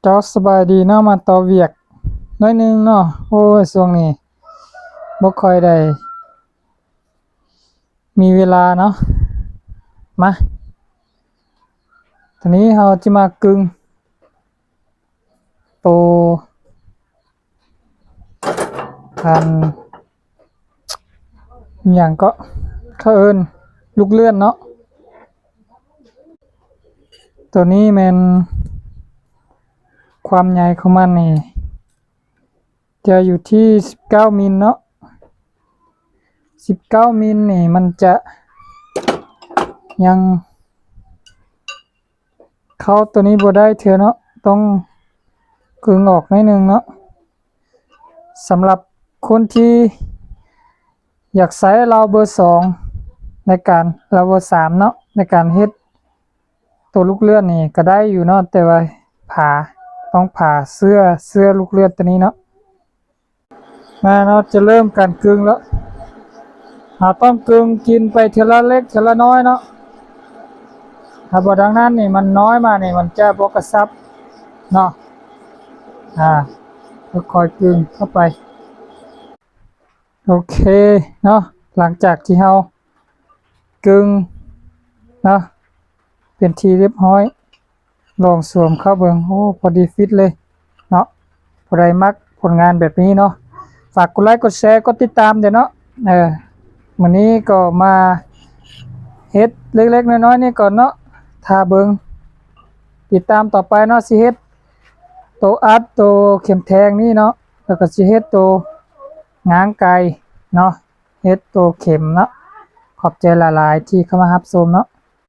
จอสบายดีเนาะมาต่อเวียกน้อยหนึงเนาะโอ้ยช่วงนี้บ่ค่อยได้มีเวลาเนาะมาทีนี้เราจะมากึงโตพันอหย่างก็เขาเอิ้นลูกเลื่อนเนาะตัวนี้แม่นความใหญ่ของมันนี่จะอยู่ที่19มิลเนาะ19มิลนี่มันจะยังเข้าตัวนี้บ่ได้เถอะเนาะต้องกึงออกหน่อยหนึงเนาะสำหรับคนที่อยากใช้ราวเบอร์2ในการราวเบอร์3เนาะในการเฮ็ดตัวลูกเลื่อนนี่ก็ได้อยู่เนาะแต่ว่าผ่าต้องผ่าเสื้อลูกเลื่อนตัวนี้เนาะมาเนาะจะเริ่มการกึงแล้วเราต้องกึงกินไปทีละเล็กทีละน้อยเนาะถ้าบ่ดังนั้นนี่มันน้อยมานี่มันจะบ่กระชับเนาะค่อยๆกึงเข้าไปโอเคเนาะหลังจากที่เรากึงเนาะเป็นทีเรียบร้อยลองสวมเข้าเบิ่งโอ้พอดีฟิตเลยเนาะผู้ใดมักผลงานแบบนี้เนาะฝากกดไลค์กดแชร์กดติดตามเดี๋ยวเนาะวันนี้ก็มาเฮ็ดเล็กๆน้อยๆนี่ก่อนเนาะถ้าเบิ่งติดตามต่อไปเนาะสิเฮ็ดโตอัดโตเข็มแทงนี่เนาะแล้วก็สิเฮ็ดโตง้างไกเนาะเฮ็ดโตเข็มเนาะขอบใจหลายๆที่เข้ามารับชมเนาะ